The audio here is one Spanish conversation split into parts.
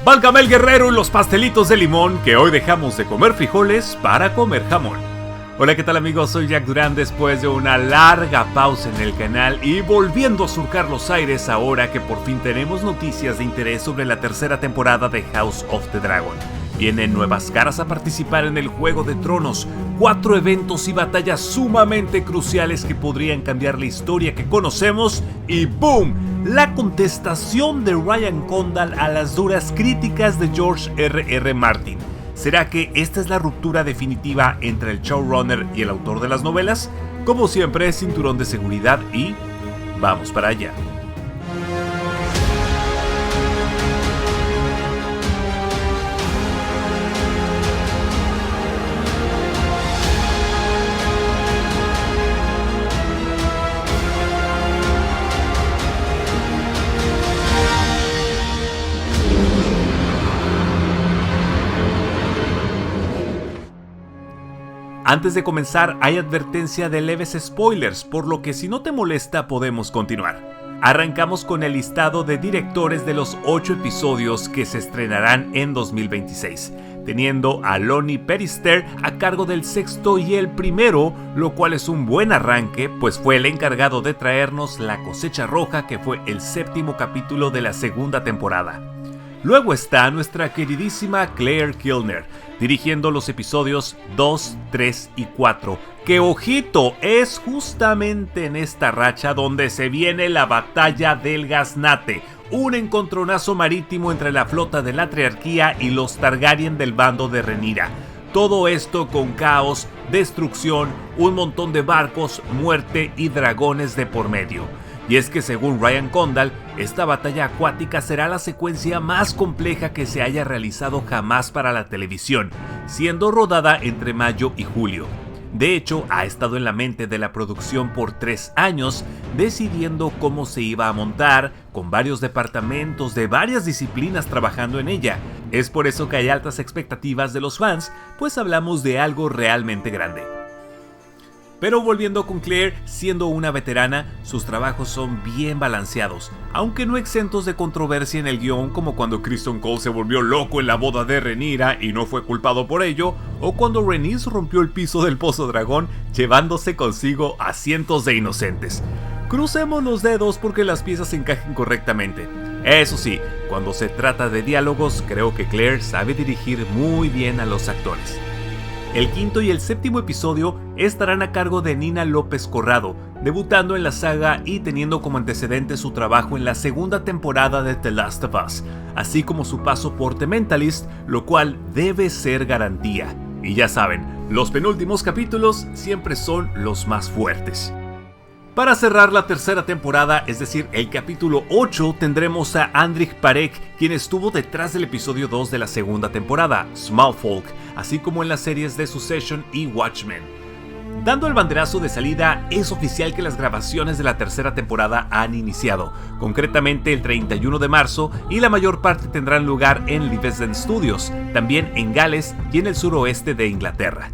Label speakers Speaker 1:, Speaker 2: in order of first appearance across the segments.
Speaker 1: Válgame el guerrero y los pastelitos de limón, que hoy dejamos de comer frijoles para comer jamón. Hola, ¿qué tal amigos? Soy Jack Durán después de una larga pausa en el canal y volviendo a surcar los aires ahora que por fin tenemos noticias de interés sobre la tercera temporada de House of the Dragon. Vienen nuevas caras a participar en el Juego de Tronos, 4 eventos y batallas sumamente cruciales que podrían cambiar la historia que conocemos y ¡boom! La contestación de Ryan Condal a las duras críticas de George R.R. Martin. ¿Será que esta es la ruptura definitiva entre el showrunner y el autor de las novelas? Como siempre, cinturón de seguridad y vamos para allá. Antes de comenzar, hay advertencia de leves spoilers, por lo que si no te molesta podemos continuar. Arrancamos con el listado de directores de los 8 episodios que se estrenarán en 2026, teniendo a Lonnie Perister a cargo del sexto y el primero, lo cual es un buen arranque, pues fue el encargado de traernos La Cosecha Roja, que fue el séptimo capítulo de la segunda temporada. Luego está nuestra queridísima Claire Kilner, dirigiendo los episodios 2, 3 y 4, que ojito, es justamente en esta racha donde se viene la batalla del Gaznate, un encontronazo marítimo entre la flota de la Triarquía y los Targaryen del bando de Rhaenyra. Todo esto con caos, destrucción, un montón de barcos, muerte y dragones de por medio. Y es que según Ryan Condal, esta batalla acuática será la secuencia más compleja que se haya realizado jamás para la televisión, siendo rodada entre mayo y julio. De hecho, ha estado en la mente de la producción por 3 años, decidiendo cómo se iba a montar, con varios departamentos de varias disciplinas trabajando en ella. Es por eso que hay altas expectativas de los fans, pues hablamos de algo realmente grande. Pero volviendo con Claire, siendo una veterana, sus trabajos son bien balanceados, aunque no exentos de controversia en el guión, como cuando Criston Cole se volvió loco en la boda de Rhaenyra y no fue culpado por ello, o cuando Rhaenys rompió el piso del Pozo Dragón, llevándose consigo a cientos de inocentes. Crucemos los dedos porque las piezas encajen correctamente. Eso sí, cuando se trata de diálogos, creo que Claire sabe dirigir muy bien a los actores. El quinto y el séptimo episodio estarán a cargo de Nina López Corrado, debutando en la saga y teniendo como antecedente su trabajo en la segunda temporada de The Last of Us, así como su paso por The Mentalist, lo cual debe ser garantía. Y ya saben, los penúltimos capítulos siempre son los más fuertes. Para cerrar la tercera temporada, es decir, el capítulo 8, tendremos a Andrzej Parek, quien estuvo detrás del episodio 2 de la segunda temporada, Smallfolk, así como en las series de Succession y Watchmen. Dando el banderazo de salida, es oficial que las grabaciones de la tercera temporada han iniciado, concretamente el 31 de marzo, y la mayor parte tendrán lugar en Livingston Studios, también en Gales y en el suroeste de Inglaterra.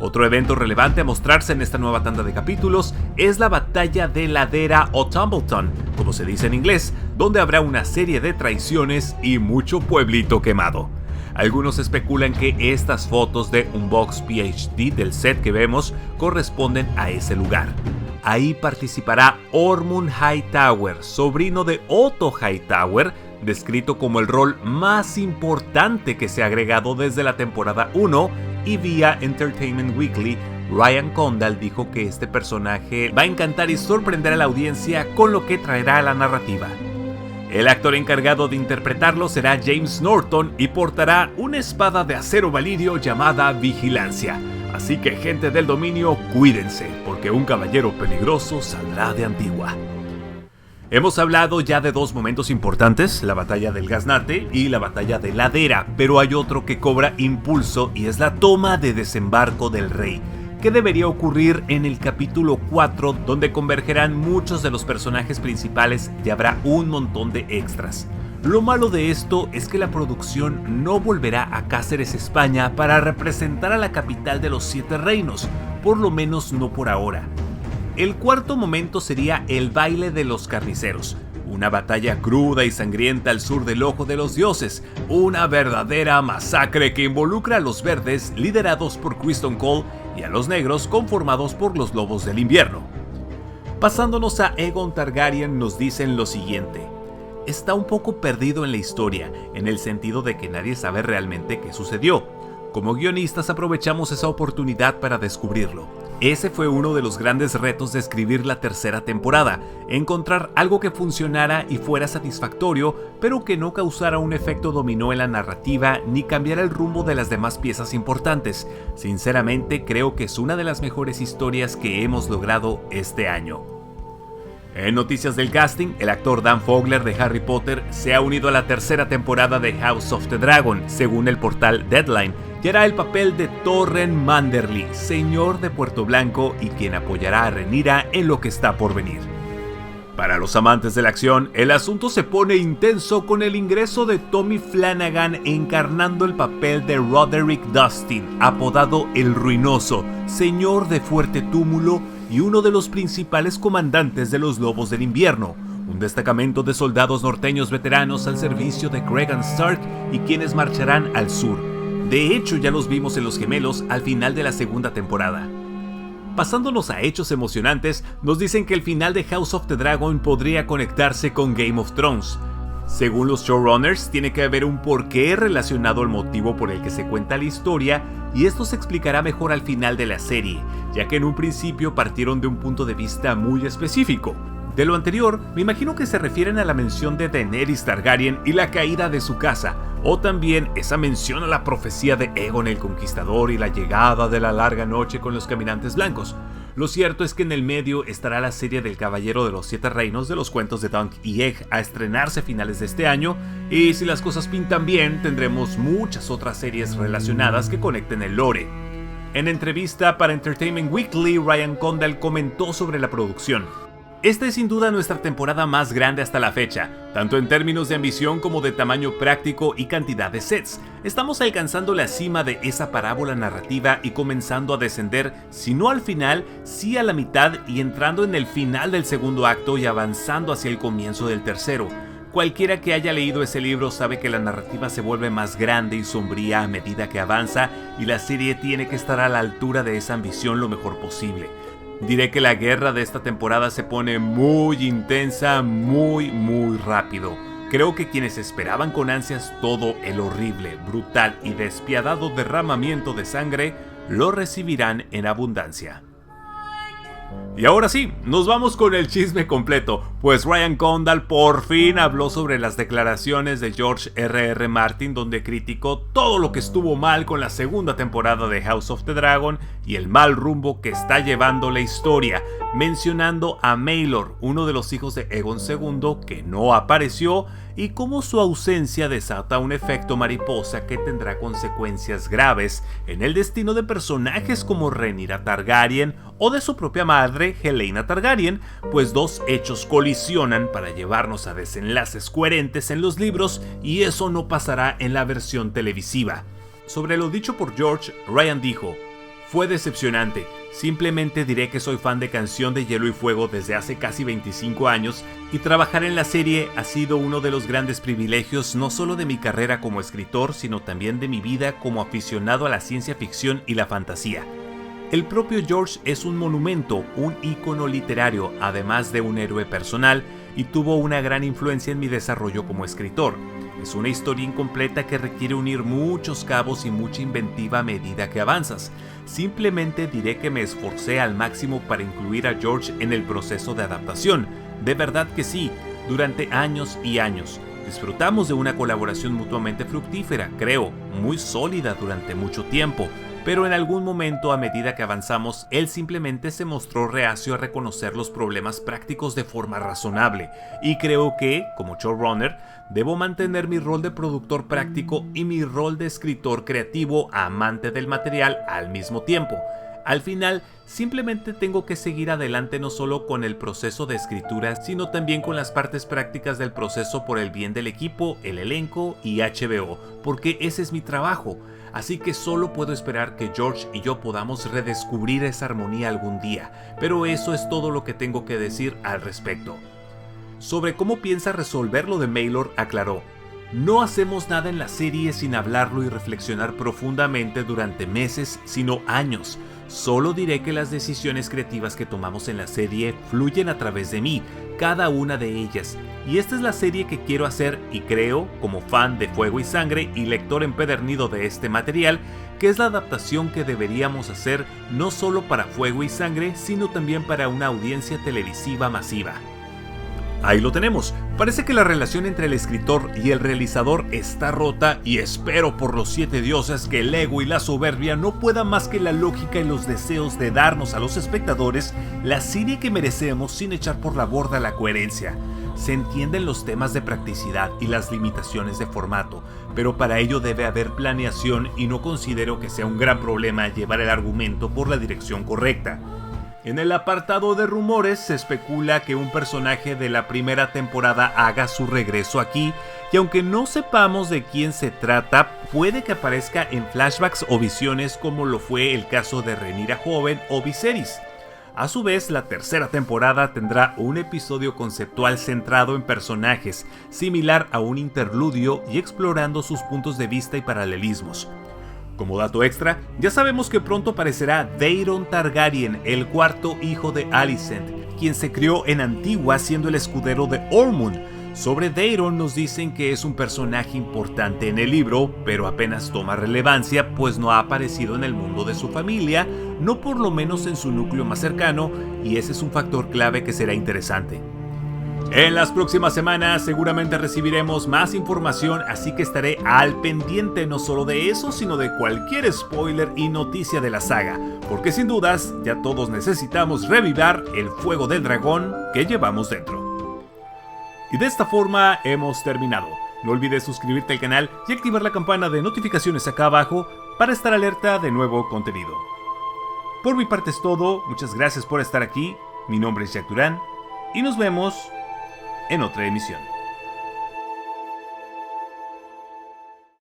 Speaker 1: Otro evento relevante a mostrarse en esta nueva tanda de capítulos es la batalla de Ladera o Tumbleton, como se dice en inglés, donde habrá una serie de traiciones y mucho pueblito quemado. Algunos especulan que estas fotos de Unbox PhD del set que vemos corresponden a ese lugar. Ahí participará Ormund Hightower, sobrino de Otto Hightower, descrito como el rol más importante que se ha agregado desde la temporada 1, y vía Entertainment Weekly, Ryan Condal dijo que este personaje va a encantar y sorprender a la audiencia con lo que traerá a la narrativa. El actor encargado de interpretarlo será James Norton y portará una espada de acero valirio llamada Vigilancia. Así que gente del dominio, cuídense, porque un caballero peligroso saldrá de Antigua. Hemos hablado ya de 2 momentos importantes, la batalla del Gaznate y la batalla de Ladera, pero hay otro que cobra impulso y es la toma de desembarco del rey, que debería ocurrir en el capítulo 4, donde convergerán muchos de los personajes principales y habrá un montón de extras. Lo malo de esto es que la producción no volverá a Cáceres, España, para representar a la capital de los 7 reinos, por lo menos no por ahora. El cuarto momento sería el baile de los carniceros, una batalla cruda y sangrienta al sur del Ojo de los Dioses, una verdadera masacre que involucra a los verdes liderados por Criston Cole y a los negros conformados por los Lobos del Invierno. Pasándonos a Aegon Targaryen, nos dicen lo siguiente: está un poco perdido en la historia, en el sentido de que nadie sabe realmente qué sucedió. Como guionistas aprovechamos esa oportunidad para descubrirlo. Ese fue uno de los grandes retos de escribir la tercera temporada, encontrar algo que funcionara y fuera satisfactorio, pero que no causara un efecto dominó en la narrativa ni cambiara el rumbo de las demás piezas importantes. Sinceramente, creo que es una de las mejores historias que hemos logrado este año. En noticias del casting, el actor Dan Fogler de Harry Potter se ha unido a la tercera temporada de House of the Dragon, según el portal Deadline, y hará el papel de Torren Manderly, señor de Puerto Blanco y quien apoyará a Rhaenyra en lo que está por venir. Para los amantes de la acción, el asunto se pone intenso con el ingreso de Tommy Flanagan encarnando el papel de Roderick Dustin, apodado El Ruinoso, señor de Fuerte Túmulo y uno de los principales comandantes de los Lobos del Invierno, un destacamento de soldados norteños veteranos al servicio de Cregan Stark y quienes marcharán al sur. De hecho, ya los vimos en Los Gemelos al final de la segunda temporada. Pasándonos a hechos emocionantes, nos dicen que el final de House of the Dragon podría conectarse con Game of Thrones. Según los showrunners, tiene que haber un porqué relacionado al motivo por el que se cuenta la historia, y esto se explicará mejor al final de la serie, ya que en un principio partieron de un punto de vista muy específico. De lo anterior, me imagino que se refieren a la mención de Daenerys Targaryen y la caída de su casa, o también esa mención a la profecía de Aegon el Conquistador y la llegada de la larga noche con los caminantes blancos. Lo cierto es que en el medio estará la serie del Caballero de los Siete Reinos de los cuentos de Dunk y Egg a estrenarse a finales de este año, y si las cosas pintan bien, tendremos muchas otras series relacionadas que conecten el lore. En entrevista para Entertainment Weekly, Ryan Condal comentó sobre la producción. Esta es sin duda nuestra temporada más grande hasta la fecha, tanto en términos de ambición como de tamaño práctico y cantidad de sets. Estamos alcanzando la cima de esa parábola narrativa y comenzando a descender, si no al final, sí a la mitad y entrando en el final del segundo acto y avanzando hacia el comienzo del tercero. Cualquiera que haya leído ese libro sabe que la narrativa se vuelve más grande y sombría a medida que avanza y la serie tiene que estar a la altura de esa ambición lo mejor posible. Diré que la guerra de esta temporada se pone muy intensa, muy rápido. Creo que quienes esperaban con ansias todo el horrible, brutal y despiadado derramamiento de sangre, lo recibirán en abundancia. Y ahora sí, nos vamos con el chisme completo, pues Ryan Condal por fin habló sobre las declaraciones de George R.R. Martin, donde criticó todo lo que estuvo mal con la segunda temporada de House of the Dragon y el mal rumbo que está llevando la historia, mencionando a Maelor, uno de los hijos de Aegon II, que no apareció, y cómo su ausencia desata un efecto mariposa que tendrá consecuencias graves en el destino de personajes como Rhaenyra Targaryen o de su propia madre, Helaena Targaryen, pues dos hechos colisionan para llevarnos a desenlaces coherentes en los libros y eso no pasará en la versión televisiva. Sobre lo dicho por George, Ryan dijo: fue decepcionante, simplemente diré que soy fan de Canción de Hielo y Fuego desde hace casi 25 años y trabajar en la serie ha sido uno de los grandes privilegios no solo de mi carrera como escritor, sino también de mi vida como aficionado a la ciencia ficción y la fantasía. El propio George es un monumento, un ícono literario, además de un héroe personal, y tuvo una gran influencia en mi desarrollo como escritor. Es una historia incompleta que requiere unir muchos cabos y mucha inventiva a medida que avanzas. Simplemente diré que me esforcé al máximo para incluir a George en el proceso de adaptación. De verdad que sí, durante años y años. Disfrutamos de una colaboración mutuamente fructífera, creo, muy sólida durante mucho tiempo. Pero en algún momento, a medida que avanzamos, él simplemente se mostró reacio a reconocer los problemas prácticos de forma razonable, y creo que, como showrunner, debo mantener mi rol de productor práctico y mi rol de escritor creativo amante del material al mismo tiempo. Al final, simplemente tengo que seguir adelante no solo con el proceso de escritura, sino también con las partes prácticas del proceso por el bien del equipo, el elenco y HBO, porque ese es mi trabajo. Así que solo puedo esperar que George y yo podamos redescubrir esa armonía algún día, pero eso es todo lo que tengo que decir al respecto. sobre cómo piensa resolver lo de Maelor, aclaró: "No hacemos nada en la serie sin hablarlo y reflexionar profundamente durante meses, sino años. Solo diré que las decisiones creativas que tomamos en la serie fluyen a través de mí, cada una de ellas. Y esta es la serie que quiero hacer y creo, como fan de Fuego y Sangre y lector empedernido de este material, que es la adaptación que deberíamos hacer no solo para Fuego y Sangre, sino también para una audiencia televisiva masiva". Ahí lo tenemos. Parece que la relación entre el escritor y el realizador está rota, y espero por los 7 dioses que el ego y la soberbia no puedan más que la lógica y los deseos de darnos a los espectadores la serie que merecemos sin echar por la borda la coherencia. Se entienden los temas de practicidad y las limitaciones de formato, pero para ello debe haber planeación y no considero que sea un gran problema llevar el argumento por la dirección correcta. En el apartado de rumores se especula que un personaje de la primera temporada haga su regreso aquí, y aunque no sepamos de quién se trata, puede que aparezca en flashbacks o visiones, como lo fue el caso de Rhaenyra joven o Viserys. A su vez, la tercera temporada tendrá un episodio conceptual centrado en personajes, similar a un interludio y explorando sus puntos de vista y paralelismos. Como dato extra, ya sabemos que pronto aparecerá Daeron Targaryen, el cuarto hijo de Alicent, quien se crió en Antigua siendo el escudero de Ormund. Sobre Daeron nos dicen que es un personaje importante en el libro, pero apenas toma relevancia pues no ha aparecido en el mundo de su familia, no por lo menos en su núcleo más cercano, y ese es un factor clave que será interesante. En las próximas semanas seguramente recibiremos más información, así que estaré al pendiente no solo de eso, sino de cualquier spoiler y noticia de la saga, porque sin dudas ya todos necesitamos revivir el fuego del dragón que llevamos dentro. Y de esta forma hemos terminado. No olvides suscribirte al canal y activar la campana de notificaciones acá abajo para estar alerta de nuevo contenido. Por mi parte es todo, muchas gracias por estar aquí, mi nombre es Jack Durán y nos vemos en otra emisión.